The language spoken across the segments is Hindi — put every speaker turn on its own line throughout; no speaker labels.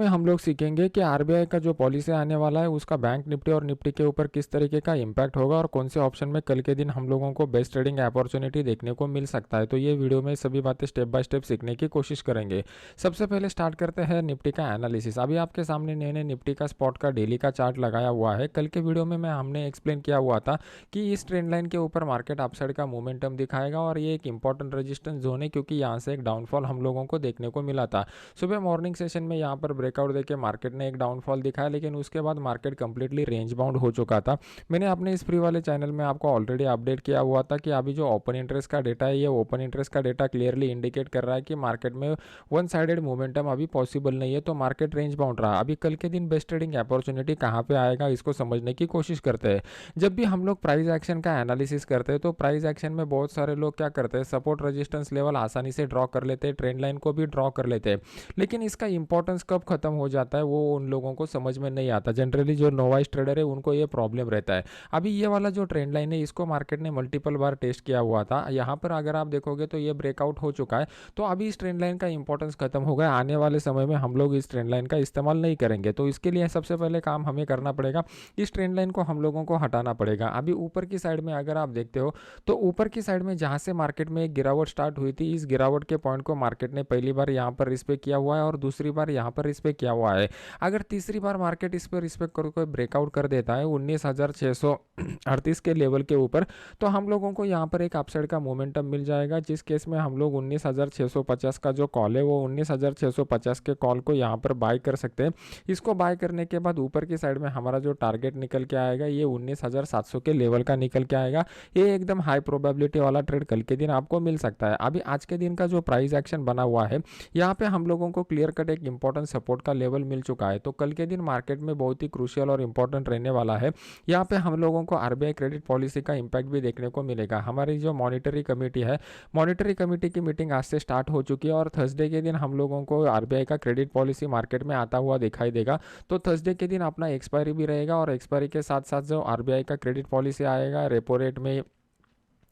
में हम लोग सीखेंगे कि आरबीआई का जो पॉलिसी आने वाला है उसका बैंक निफ्टी और निफ्टी के ऊपर किस तरीके का इम्पैक्ट होगा और कौन से ऑप्शन में कल के दिन हम लोगों को बेस्ट ट्रेडिंग अपॉर्चुनिटी देखने को मिल सकता है। तो ये वीडियो में सभी बातें स्टेप बाय स्टेप सीखने की कोशिश करेंगे। सबसे पहले स्टार्ट करते हैं निफ्टी का एनालिसिस। अभी आपके सामने नए निफ्टी का स्पॉट का डेली का चार्ट लगाया हुआ है। कल के वीडियो में हमने एक्सप्लेन किया हुआ था कि इस ट्रेंड लाइन के ऊपर मार्केट अपसाइड का मोमेंटम दिखाएगा और ये एक इंपॉर्टेंट रेजिस्टेंस जोन है क्योंकि यहाँ से एक डाउनफॉल हम लोगों को देखने को मिला था। सुबह मॉर्निंग सेशन में यहाँ पर ब्रेकआउट देके मार्केट ने एक डाउनफॉल दिखाया, लेकिन उसके बाद मार्केट कंप्लीटली रेंज बाउंड हो चुका था। मैंने अपने इस फ्री वाले चैनल में आपको ऑलरेडी अपडेट किया हुआ था कि अभी जो ओपन इंटरेस्ट का डेटा है, ये ओपन इंटरेस्ट का डेटा क्लियरली इंडिकेट कर रहा है कि मार्केट में वन साइडेड मोमेंटम अभी पॉसिबल नहीं है, तो मार्केट रेंज बाउंड रहा। अभी कल के दिन बेस्ट ट्रेडिंग अपॉर्चुनिटी कहाँ पे आएगा इसको समझने की कोशिश करते हैं। जब भी हम लोग प्राइस एक्शन का एनालिसिस करते हैं तो प्राइस एक्शन में बहुत सारे लोग क्या करते हैं, सपोर्ट रेजिस्टेंस लेवल आसानी से ड्रॉ कर लेते हैं, ट्रेंड लाइन को भी ड्रॉ कर लेते हैं, लेकिन इसका इंपॉर्टेंस कब खत्म हो जाता है वो उन लोगों को समझ में नहीं आता। जनरली जो नोवाइस ट्रेडर है उनको ये प्रॉब्लम रहता है। अभी ये वाला जो ट्रेंड लाइन है इसको मार्केट ने मल्टीपल बार टेस्ट किया हुआ था। यहाँ पर अगर आप देखोगे तो ये ब्रेकआउट हो चुका है, तो अभी इस ट्रेंड लाइन का इंपॉर्टेंस खत्म हो गया। आने वाले समय में हम लोग इस ट्रेंड लाइन का इस्तेमाल नहीं करेंगे, तो इसके लिए सबसे पहले काम हमें करना पड़ेगा, इस ट्रेंड लाइन को हम लोगों को हटाना पड़ेगा। अभी ऊपर की साइड में अगर आप देखते हो तो ऊपर की साइड में जहाँ से मार्केट में एक गिरावट स्टार्ट हुई थी, इस गिरावट के पॉइंट को मार्केट ने पहली बार यहाँ पर रिस्पेक्ट किया हुआ है और दूसरी बार यहाँ पर रिस्पेक्ट किया हुआ है। अगर तीसरी बार मार्केट इस पर रिस्पेक्ट करके ब्रेकआउट कर देता है 19,638 के लेवल के ऊपर, तो हम लोगों को यहाँ पर एक अपसाइड का मोमेंटम मिल जाएगा, जिस केस में हम लोग 19,650 का जो कॉल है वो 19,650 के कॉल को यहाँ पर बाय कर सकते हैं। इसको बाय करने के बाद ऊपर की साइड में हमारा जो टारगेट निकल के आएगा ये 19,700 के लेवल का निकल के आएगा। ये एकदम हाई प्रोबेबिलिटी वाला ट्रेड कल के दिन आपको मिल सकता है। अभी आज के दिन का जो प्राइस एक्शन बना हुआ है, यहाँ पे हम लोगों को क्लियर कट एक इंपॉर्टेंट सपोर्ट का लेवल मिल चुका है, तो कल के दिन मार्केट में बहुत ही क्रूशियल और इंपॉर्टेंट रहने वाला है। यहाँ पे हम लोगों को आरबीआई क्रेडिट पॉलिसी का इम्पैक्ट भी देखने को मिलेगा। हमारी जो मॉनिटरी कमेटी है, मॉनिटरी कमेटी की मीटिंग आज से स्टार्ट हो चुकी है और थर्सडे के दिन हम लोगों को आरबीआई का क्रेडिट पॉलिसी मार्केट में आता हुआ दिखाई देगा। तो थर्सडे के दिन अपना एक्सपायरी भी रहेगा और एक्सपायरी के साथ साथ जो आरबीआई का क्रेडिट पॉलिसी आएगा, रेपो रेट में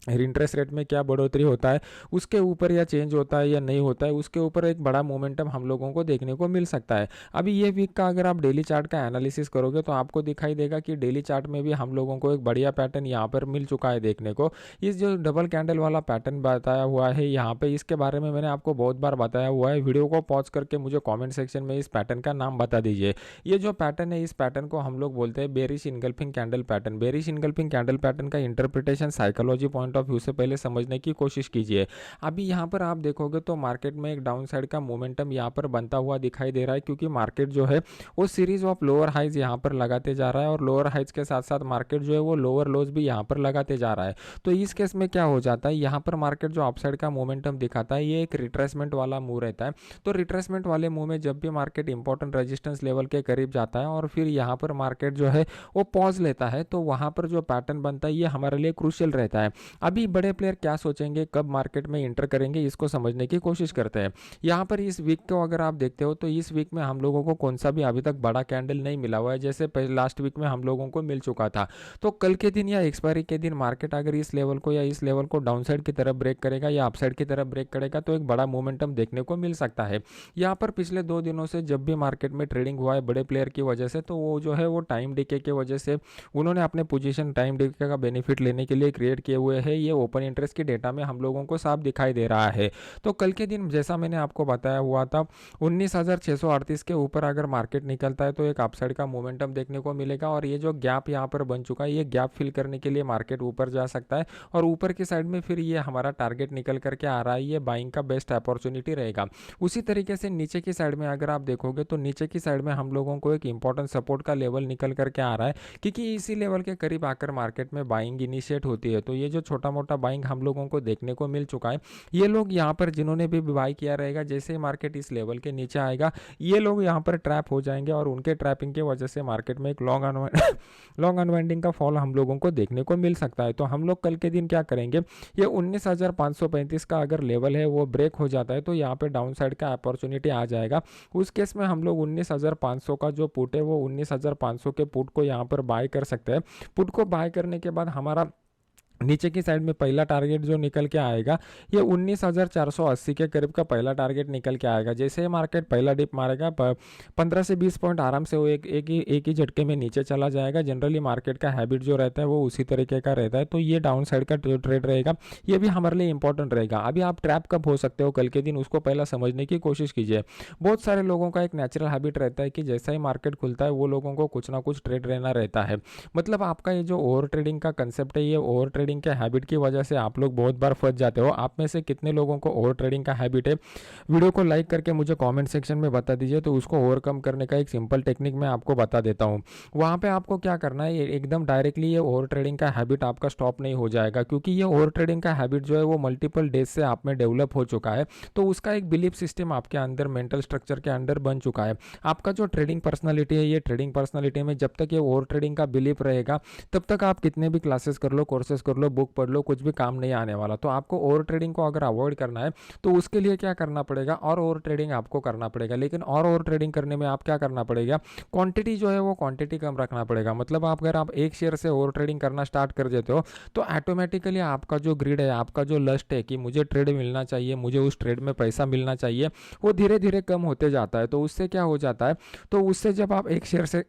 इंटरेस्ट रेट में क्या बढ़ोतरी होता है उसके ऊपर, या चेंज होता है या नहीं होता है उसके ऊपर एक बड़ा मोमेंटम हम लोगों को देखने को मिल सकता है। अभी ये वीक का अगर आप डेली चार्ट का एनालिसिस करोगे तो आपको दिखाई देगा कि डेली चार्ट में भी हम लोगों को एक बढ़िया पैटर्न यहाँ पर मिल चुका है देखने को। इस जो डबल कैंडल वाला पैटर्न बताया हुआ है यहाँ पे, इसके बारे में मैंने आपको बहुत बार बताया हुआ है। वीडियो को पॉज करके मुझे कॉमेंट सेक्शन में इस पैटर्न का नाम बता दीजिए। ये जो पैटर्न है, इस पैटर्न को हम लोग बोलते हैं bearish engulfing candle pattern. Bearish engulfing candle pattern का interpretation psychology point of view से पहले समझने की कोशिश कीजिए। अभी यहाँ पर आप देखोगे तो मार्केट में एक डाउन साइड का मोमेंटम यहाँ पर बनता हुआ दिखाई दे रहा है, क्योंकि मार्केट जो है वो सीरीज ऑफ लोअर हाइज यहाँ पर लगाते जा रहा है और लोअर हाइज के साथ साथ मार्केट जो है वो लोअर लोज भी यहाँ पर लगाते जा रहा है। तो इस केस में क्या हो जाता है, यहाँ पर मार्केट जो अपसाइड का मोमेंटम दिखाता है ये एक रिट्रेसमेंट वाला मूव रहता है। तो रिट्रेसमेंट वाले मूव में जब भी मार्केट इंपॉर्टेंट रेजिस्टेंस लेवल के करीब जाता है और फिर यहाँ पर मार्केट जो है वो पॉज लेता है, तो वहाँ पर जो पैटर्न बनता है ये हमारे लिए क्रूशियल रहता है। अभी बड़े प्लेयर क्या सोचेंगे, कब मार्केट में इंटर करेंगे, इसको समझने की कोशिश करते हैं। यहाँ पर इस वीक को अगर आप देखते हो तो इस वीक में हम लोगों को कौन सा भी अभी तक बड़ा कैंडल नहीं मिला हुआ है, जैसे लास्ट वीक में हम लोगों को मिल चुका था। तो कल के दिन या एक्सपायरी के दिन मार्केट अगर इस लेवल को या इस लेवल को डाउनसाइड की तरफ ब्रेक करेगा या अपसाइड की तरफ ब्रेक करेगा तो एक बड़ा मोमेंटम देखने को मिल सकता है। यहाँ पर पिछले 2 दिनों से जब भी मार्केट में ट्रेडिंग हुआ है बड़े प्लेयर की वजह से, तो वो जो है वो टाइम डिके की वजह से उन्होंने अपने पोजीशन टाइम डिके का बेनिफिट लेने के लिए क्रिएट किए हुए हैं। ये ओपन इंटरेस्ट की डेटा में हम लोगों को साफ दिखाई दे रहा है। तो कल के दिन जैसा मैंने आपको बताया हुआ था 19,638 के ऊपर अगर मार्केट निकलता है तो एक अपसाइड का मोमेंटम देखने को मिलेगा और ये जो गैप यहाँ पर बन चुका है ये गैप फिल करने के लिए मार्केट ऊपर जा सकता है और ऊपर की साइड में फिर ये हमारा टारगेट निकल करके आ रहा है, ये बाइंग का बेस्ट अपॉर्चुनिटी रहेगा। उसी तरीके से नीचे की साइड में अगर आप देखोगे तो नीचे की साइड में हम लोगों को एक इंपॉर्टेंट सपोर्ट का लेवल निकल करके आ रहा है, क्योंकि इसी लेवल के करीब आकर मार्केट में बाइंग इनिशिएट होती है। तो ये जो छोटा मोटा बाइंग हम लोगों को देखने को मिल चुका है, ये लोग यहाँ पर जिन्होंने भी बाई किया रहेगा, जैसे ही मार्केट इस लेवल के नीचे आएगा ये लोग यहाँ पर ट्रैप हो जाएंगे और उनके ट्रैपिंग की वजह से मार्केट में एक लॉन्ग अनवाइंडिंग का फॉल हम लोगों को देखने को मिल सकता है। तो हम लोग कल के दिन क्या करेंगे, ये 19,535 का अगर लेवल है वो ब्रेक हो जाता है तो यहाँ पे डाउन साइड का अपॉर्चुनिटी आ जाएगा। उस केस में हम लोग 19,500 का जो पुट है वो 19,500 के पुट को यहाँ पर बाय कर सकते हैं। पुट को बाय करने के बाद हमारा नीचे की साइड में पहला टारगेट जो निकल के आएगा ये 19,480 के करीब का पहला टारगेट निकल के आएगा। जैसे ही मार्केट पहला डिप मारेगा 15 से 20 पॉइंट आराम से वो एक ही झटके में नीचे चला जाएगा। जनरली मार्केट का हैबिट जो रहता है वो उसी तरीके का रहता है। तो ये डाउन साइड का जो ट्रेड रहेगा ये भी हमारे लिए इंपॉर्टेंट रहेगा। अभी आप ट्रैप कब हो सकते हो कल के दिन, उसको पहला समझने की कोशिश कीजिए। बहुत सारे लोगों का एक नेचुरल हैबिट रहता है कि जैसा ही मार्केट खुलता है वो लोगों को कुछ ना कुछ ट्रेड रहना रहता है। मतलब आपका ये जो ओवर ट्रेडिंग का कंसेप्ट है, ये ओवर ट्रेडिंग के हैबिट की वजह से आप लोग बहुत बार फंस जाते हो। आप में से कितने लोगों को ओवर ट्रेडिंग का हैबिट है, वीडियो को लाइक करके मुझे कमेंट सेक्शन में बता दीजिए। तो उसको ओवरकम करने का एक सिंपल टेक्निक मैं आपको बता देता हूँ। वहाँ पे आपको क्या करना है, एकदम डायरेक्टली ये ओवर ट्रेडिंग का हैबिट आपका स्टॉप नहीं हो जाएगा, क्योंकि ये ओवर ट्रेडिंग का हैबिट जो है वो मल्टीपल डेज से आप में डेवलप हो चुका है। तो उसका एक बिलीफ सिस्टम आपके अंदर, मेंटल स्ट्रक्चर के अंदर बन चुका है। आपका जो ट्रेडिंग पर्सनालिटी है, ये ट्रेडिंग पर्सनालिटी में जब तक ये ओवर ट्रेडिंग का बिलीफ रहेगा तब तक आप कितने भी क्लासेस कर लो, कोर्सेज कर लो, बुक पढ़ लो, कुछ भी काम नहीं आने वाला। तो आपको ओवर ट्रेडिंग को अगर अवॉइड करना है तो उसके लिए क्या करना पड़ेगा, और ओवर ट्रेडिंग आपको करना पड़ेगा। लेकिन और ओवर ट्रेडिंग करने में आप क्या करना पड़ेगा, क्वांटिटी जो है वो क्वांटिटी कम रखना पड़ेगा। मतलब आप अगर आप एक शेयर से ओवर ट्रेडिंग करना स्टार्ट कर देते हो तो ऑटोमेटिकली आपका जो ग्रिड है, आपका जो लस्ट है कि मुझे ट्रेड मिलना चाहिए, मुझे उस ट्रेड में पैसा मिलना चाहिए, वो धीरे धीरे कम होते जाता है। तो उससे क्या हो जाता है, तो उससे जब आप एक शेयर से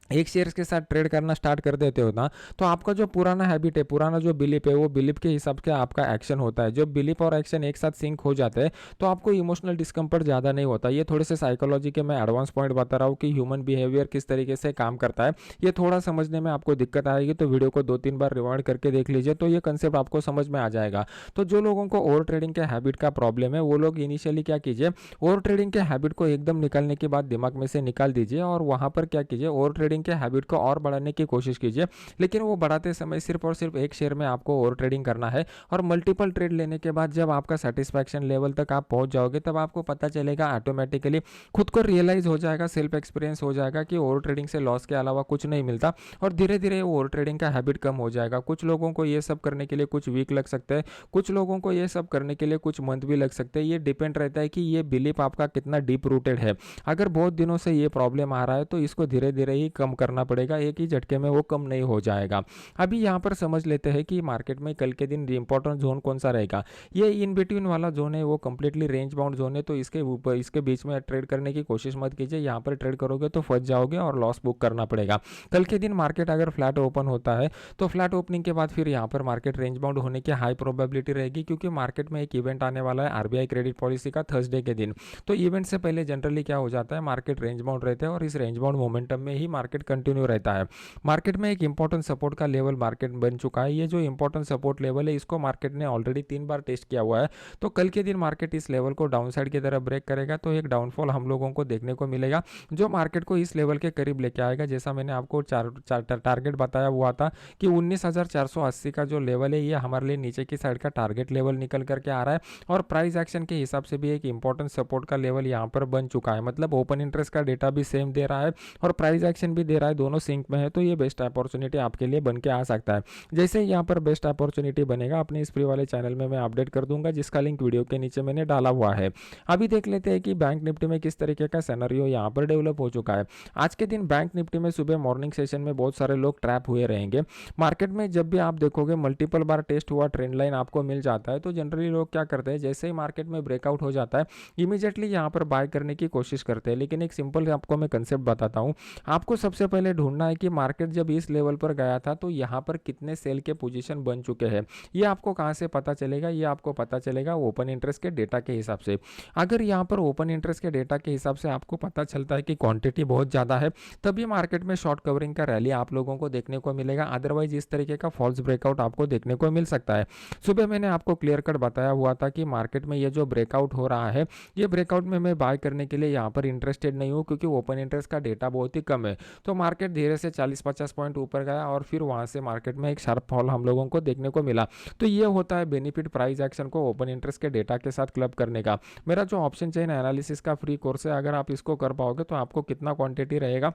एक शेयर्स के साथ ट्रेड करना स्टार्ट कर देते हो ना, तो आपका जो पुराना हैबिट है, पुराना जो बिलीप है, वो बिलीप के हिसाब से आपका एक्शन होता है। जब बिलीप और एक्शन एक साथ सिंक हो जाते हैं तो आपको इमोशनल डिस्कम्फर्ट ज़्यादा नहीं होता। ये थोड़े से साइकोलॉजी के मैं एडवांस पॉइंट बता रहा हूँ कि ह्यूमन बिहेवियर किस तरीके से काम करता है। ये थोड़ा समझने में आपको दिक्कत आएगी तो वीडियो को 2-3 बार रिवाइंड करके देख लीजिए, तो ये कंसेप्ट आपको समझ में आ जाएगा। तो जो लोगों को ओवर ट्रेडिंग के हैबिट का प्रॉब्लम है वो लोग इनिशियली क्या कीजिए, ओवर ट्रेडिंग के हैबिट को एकदम निकालने के बाद दिमाग में से निकाल दीजिए और वहाँ पर क्या कीजिए, ओवर ट्रेडिंग के हैबिट को और बढ़ाने की कोशिश कीजिए। लेकिन वो बढ़ाते समय सिर्फ और सिर्फ एक शेयर में आपको ओवर ट्रेडिंग करना है। और मल्टीपल ट्रेड लेने के बाद जब आपका सेटिस्फैक्शन लेवल तक आप पहुंच जाओगे तब आपको पता चलेगा, ऑटोमेटिकली खुद को रियलाइज हो जाएगा, सेल्फ एक्सपीरियंस हो जाएगा कि ओवर ट्रेडिंग से लॉस के अलावा कुछ नहीं मिलता। और धीरे धीरे ओवर ट्रेडिंग का हैबिट कम हो जाएगा। कुछ लोगों को ये सब करने के लिए कुछ वीक लग सकते हैं, कुछ लोगों को ये सब करने के लिए कुछ मंथ भी लग सकते हैं। ये डिपेंड रहता है कि ये बिलीफ आपका कितना डीप रूटेड है। अगर बहुत दिनों से ये प्रॉब्लम आ रहा है तो इसको धीरे धीरे ही कम करना पड़ेगा, एक ही झटके में वो कम नहीं हो जाएगा। अभी यहाँ पर समझ लेते हैं कि मार्केट में कल के दिन इंपॉर्टेंट जोन कौन सा रहेगा। ये इन बिटवीन वाला जोन है वो कंप्लीटली रेंज बाउंड जोन है, तो इसके ऊपर, इसके बीच में ट्रेड करने की कोशिश मत कीजिए। यहाँ पर ट्रेड करोगे तो फंस जाओगे और लॉस बुक करना पड़ेगा। कल के दिन मार्केट अगर फ्लैट ओपन होता है तो फ्लैट ओपनिंग के बाद फिर यहाँ पर मार्केट रेंज बाउंड होने की हाई प्रोबेबिलिटी रहेगी, क्योंकि मार्केट में एक इवेंट आने वाला है आरबीआई क्रेडिट पॉलिसी का थर्सडे के दिन। तो इवेंट से पहले जनरली क्या हो जाता है, मार्केट रेंज बाउंड रहते हैं और इस रेंज बाउंड मोमेंटम में ही मार्केट कंटिन्यू रहता है। मार्केट में एक इंपॉर्टेंट सपोर्ट का लेवल मार्केट बन चुका है। ये जो इंपॉर्टेंट सपोर्ट लेवल है इसको मार्केट ने ऑलरेडी 3 बार टेस्ट किया हुआ है। तो कल के दिन मार्केट इस लेवल को डाउन साइड की तरफ ब्रेक करेगा तो एक डाउनफॉल हम लोगों को देखने को मिलेगा, जो मार्केट को इस लेवल के करीब लेके आएगा। जैसा मैंने आपको टारगेट बताया हुआ था कि 19,480 का जो लेवल है ये हमारे लिए नीचे की साइड का टारगेट लेवल निकल करके आ रहा है। और प्राइस एक्शन के हिसाब से भी एक इंपॉर्टेंट सपोर्ट का लेवल यहाँ पर बन चुका है। मतलब ओपन इंटरेस्ट का डेटा भी सेम दे रहा है और प्राइस एक्शन भी दे रहा है, दोनों सिंक में है। तो ये बेस्ट अपॉर्चुनिटी आपके लिए बन के आ सकता है। जैसे यहाँ पर बेस्ट अपॉर्चुनिटी बनेगा अपने इस फ्री वाले चैनल में मैं अपडेट कर दूंगा, जिसका लिंक वीडियो के नीचे मैंने डाला हुआ है। अभी देख लेते हैं कि बैंक निफ्टी में किस तरीके का सिनेरियो यहाँ पर डेवलप हो चुका है। आज के दिन बैंक निफ्टी में सुबह मॉर्निंग सेशन में बहुत सारे लोग ट्रैप हुए रहेंगे। मार्केट में जब भी आप देखोगे मल्टीपल बार टेस्ट हुआ ट्रेंड लाइन आपको मिल जाता है, तो जनरली लोग क्या करते हैं, जैसे ही मार्केट में ब्रेकआउट हो जाता है इमीडिएटली यहाँ पर बाय करने की कोशिश करते हैं। लेकिन एक सिंपल आपको मैं कंसेप्ट बताता हूँ। आपको सबसे पहले ढूंढना है कि मार्केट जब इस लेवल पर गया था तो यहाँ पर कितने सेल के पोजीशन बन चुके हैं। ये आपको कहाँ से पता चलेगा, ये आपको पता चलेगा ओपन इंटरेस्ट के डेटा के हिसाब से। अगर यहाँ पर ओपन इंटरेस्ट के डेटा के हिसाब से आपको पता चलता है कि क्वांटिटी बहुत ज़्यादा है, तभी मार्केट में शॉर्ट कवरिंग का रैली आप लोगों को देखने को मिलेगा। अदरवाइज इस तरीके का फॉल्स ब्रेकआउट आपको देखने को मिल सकता है। सुबह मैंने आपको क्लियर कट बताया हुआ था कि मार्केट में ये जो ब्रेकआउट हो रहा है, ये ब्रेकआउट में मैं बाय करने के लिए यहाँ पर इंटरेस्टेड नहीं हूँ, क्योंकि ओपन इंटरेस्ट का डेटा बहुत ही कम है। तो मार्केट धीरे से 40-50 पॉइंट ऊपर गया और फिर वहाँ से मार्केट में एक शार्प फॉल हम लोगों को देखने को मिला। तो ये होता है बेनिफिट प्राइस एक्शन को ओपन इंटरेस्ट के डेटा के साथ क्लब करने का। मेरा जो ऑप्शन चेन एनालिसिस का फ्री कोर्स है, अगर आप इसको कर पाओगे तो आपको कितना क्वांटिटी रहेगा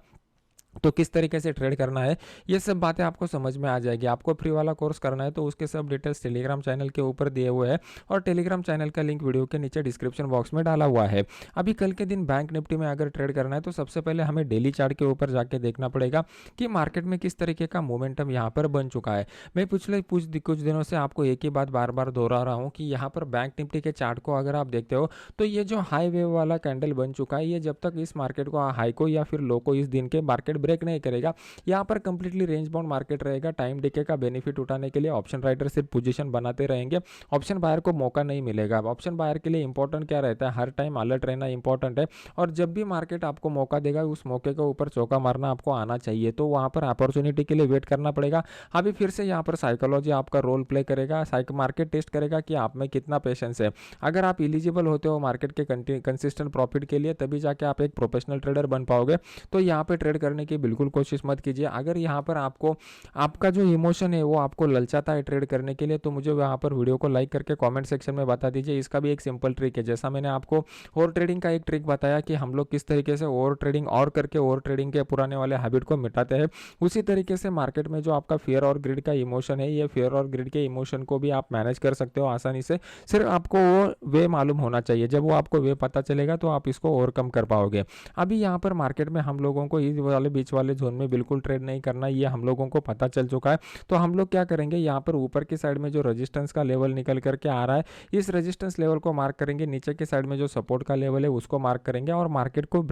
तो किस तरीके से ट्रेड करना है, ये सब बातें आपको समझ में आ जाएगी। आपको फ्री वाला कोर्स करना है तो उसके सब डिटेल्स टेलीग्राम चैनल के ऊपर दिए हुए हैं और टेलीग्राम चैनल का लिंक वीडियो के नीचे डिस्क्रिप्शन बॉक्स में डाला हुआ है। अभी कल के दिन बैंक निफ्टी में अगर ट्रेड करना है तो सबसे पहले हमें डेली चार्ट के ऊपर जाके देखना पड़ेगा कि मार्केट में किस तरीके का मोमेंटम यहाँ पर बन चुका है। मैं पिछले कुछ दिनों से आपको एक ही बात बार बार दोहरा रहा हूँ कि यहाँ पर बैंक निफ्टी के चार्ट को अगर आप देखते हो तो ये जो हाई वेव वाला कैंडल बन चुका है, ये जब तक इस मार्केट को हाई को या फिर लो को इस दिन के मार्केट ब्रेक नहीं करेगा, यहाँ पर कंप्लीटली रेंज बाउंड मार्केट रहेगा। टाइम डिके का बेनिफिट उठाने के लिए ऑप्शन राइडर सिर्फ पोजीशन बनाते रहेंगे, ऑप्शन बायर को मौका नहीं मिलेगा। ऑप्शन बायर के लिए इंपॉर्टेंट क्या रहता है, हर टाइम अलर्ट रहना इंपॉर्टेंट है और जब भी मार्केट आपको मौका देगा उस मौके के ऊपर चौका मारना आपको आना चाहिए। तो वहाँ पर अपॉर्चुनिटी के लिए वेट करना पड़ेगा। अभी फिर से यहाँ पर साइकोलॉजी आपका रोल प्ले करेगा, मार्केट टेस्ट करेगा कि आप में कितना पेशेंस है। अगर आप एलिजिबल होते हो मार्केट के कंसिस्टेंट प्रॉफिट के लिए तभी जाके आप एक प्रोफेशनल ट्रेडर बन पाओगे। तो यहाँ पे ट्रेड करने की बिल्कुल कोशिश मत कीजिए। अगर यहाँ पर आपको आपका जो इमोशन है वो आपको ललचाता है ट्रेड करने के लिए तो मुझे यहाँ पर वीडियो को लाइक करके कमेंट सेक्शन में बता दीजिए। इसका भी एक सिंपल ट्रिक है, जैसा मैंने आपको ओवर ट्रेडिंग का एक ट्रिक बताया कि हम लोग किस तरीके से ओवर ट्रेडिंग और करके ओवर ट्रेडिंग के पुराने वाले हैबिट को मिटाते हैं, उसी तरीके से मार्केट में जो आपका फियर और ग्रिड का इमोशन है, ये फियर और ग्रिड के इमोशन को भी आप मैनेज कर सकते हो आसानी से। सिर्फ आपको वो वे मालूम होना चाहिए, जब वो आपको वे पता चलेगा तो आप इसको ओवरकम कर पाओगे। अभी यहाँ पर मार्केट में हम लोगों को इस वाले बीच वाले जोन में बिल्कुल ट्रेड नहीं करना, ये हम लोगों को पता चल चुका है। तो हम लोग क्या करेंगे, यहाँ पर ऊपर की साइड में जो रेजिस्टेंस का लेवल निकल करके आ रहा है, इस रेजिस्टेंस लेवल को मार्क करेंगे। नीचे की साइड में जो सपोर्ट का लेवल है उसको मार्क करेंगे और मार्केट को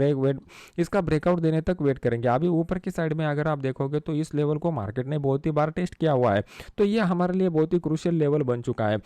इसका ब्रेकआउट देने तक वेट करेंगे। अभी ऊपर की साइड में अगर आप देखोगे तो इस लेवल को मार्केट ने बहुत ही बार टेस्ट किया हुआ है, तो ये हमारे लिए बहुत ही क्रूशियल लेवल बन चुका है।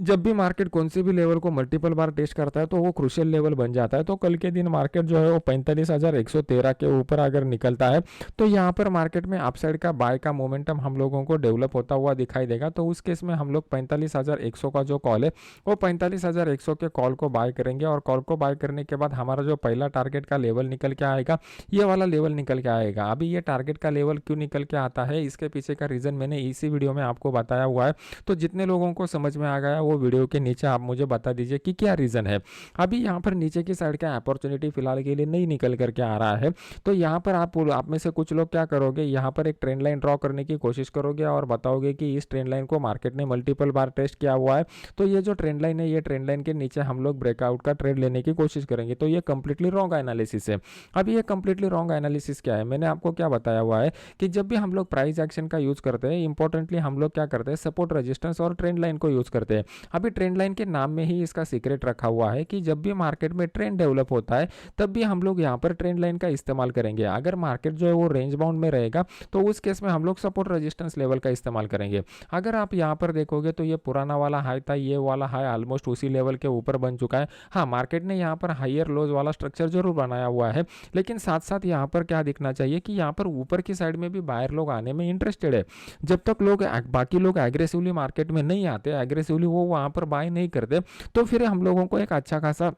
जब भी मार्केट कौन से भी लेवल को मल्टीपल बार टेस्ट करता है तो वो क्रूशियल लेवल बन जाता है। तो कल के दिन मार्केट जो है वो 45,113 के ऊपर अगर निकलता है तो यहाँ पर मार्केट में अपसाइड का बाय का मोमेंटम हम लोगों को डेवलप होता हुआ दिखाई देगा। तो उस केस में हम लोग 45,100 का जो कॉल है वो 45,100 के कॉल को बाय करेंगे और कॉल को बाय करने के बाद हमारा जो पहला टारगेट का लेवल निकल के आएगा, ये वाला लेवल निकल के आएगा। अभी ये टारगेट का लेवल क्यों निकल के आता है, इसके पीछे का रीजन मैंने इसी वीडियो में आपको बताया हुआ है। तो जितने लोगों को समझ में आ गया वो वीडियो के नीचे आप मुझे बता दीजिए कि क्या रीजन है। अभी यहाँ पर नीचे की साइड का अपॉर्चुनिटी फिलहाल के लिए नहीं निकल करके आ रहा है। तो यहाँ पर आप में से कुछ लोग क्या करोगे, यहाँ पर एक ट्रेंड लाइन ड्रॉ करने की कोशिश करोगे और बताओगे कि इस ट्रेंड लाइन को मार्केट ने मल्टीपल बार टेस्ट किया हुआ है, तो ये जो ट्रेंड लाइन है ये ट्रेंड लाइन के नीचे हम लोग ब्रेकआउट का ट्रेड लेने की कोशिश करेंगे। तो ये कंप्लीटली रॉन्ग एनालिसिस है। अभी ये कंप्लीटली रॉन्ग एनालिसिस क्या है, मैंने आपको क्या बताया हुआ है कि जब भी हम लोग प्राइस एक्शन का यूज करते हैं, इंपॉर्टेंटली हम लोग क्या करते हैं, सपोर्ट रेजिस्टेंस और ट्रेंड लाइन को यूज करते हैं। अभी ट्रेंड लाइन के नाम में ही इसका सीक्रेट रखा हुआ है कि जब भी मार्केट में ट्रेंड डेवलप होता है तब भी हम लोग यहाँ पर ट्रेंड लाइन का इस्तेमाल करेंगे। अगर मार्केट जो है वो रेंज बाउंड में रहेगा तो उस केस में हम लोग सपोर्ट रेजिस्टेंस लेवल का इस्तेमाल करेंगे। अगर आप यहाँ पर देखोगे तो ये पुराना वाला हाई था, ये वाला हाई ऑलमोस्ट उसी लेवल के ऊपर बन चुका है। हाँ, मार्केट ने यहाँ पर हाइयर लोज वाला स्ट्रक्चर जरूर बनाया हुआ है, लेकिन साथ साथ यहाँ पर क्या दिखना चाहिए कि यहाँ पर ऊपर की साइड में भी बायर लोग आने में इंटरेस्टेड है। जब तक बाकी लोग एग्रेसिवली मार्केट में नहीं आते, एग्रेसिवली वो वहाँ पर बाय नहीं करते, तो फिर हम लोगों को एक अच्छा खासा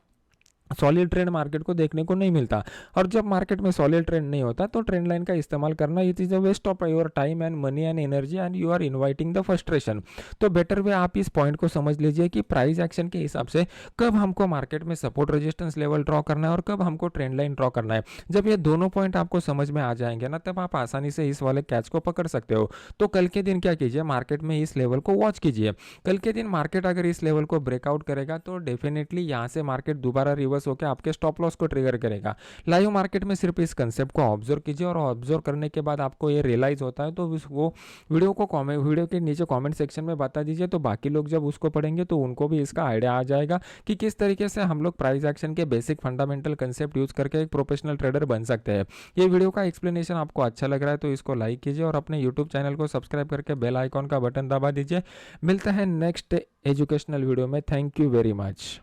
सॉलिड ट्रेंड मार्केट को देखने को नहीं मिलता। और जब मार्केट में सॉलिड ट्रेंड नहीं होता तो ट्रेंड लाइन का इस्तेमाल करना it is a waste of your time and money and energy and you are inviting the frustration. तो बेटर वे आप इस पॉइंट को समझ लीजिए कि प्राइस एक्शन के हिसाब से कब हमको मार्केट में सपोर्ट रेजिस्टेंस लेवल ड्रॉ करना है और कब हमको ट्रेंड लाइन ड्रॉ करना है। जब ये दोनों पॉइंट आपको समझ में आ जाएंगे ना, तब आप आसानी से इस वाले कैच को पकड़ सकते हो। तो कल के दिन क्या कीजिए, मार्केट में इस लेवल को वॉच कीजिए। कल के दिन मार्केट अगर इस लेवल को ब्रेकआउट करेगा तो डेफिनेटली यहाँ से मार्केट दोबारा रिवर्स होकर आपके स्टॉप लॉस को ट्रिगर करेगा। लाइव मार्केट में सिर्फ इस कंसेप्ट को ऑब्जर्व कीजिए और ऑब्जर्व करने के बाद आपको ये रियलाइज होता है तो वो वीडियो के नीचे कमेंट सेक्शन में बता दीजिए। तो बाकी लोग जब उसको पढ़ेंगे तो उनको भी इसका आइडिया आ जाएगा कि किस तरीके से हम लोग प्राइस एक्शन के बेसिक फंडामेंटल कंसेप्ट यूज करके एक प्रोफेशनल ट्रेडर बन सकते हैं। ये वीडियो का एक्सप्लेनेशन आपको अच्छा लग रहा है तो इसको लाइक कीजिए और अपने यूट्यूब चैनल को सब्सक्राइब करके बेल आइकॉन का बटन दबा दीजिए। मिलता है नेक्स्ट एजुकेशनल वीडियो में। Thank you very much.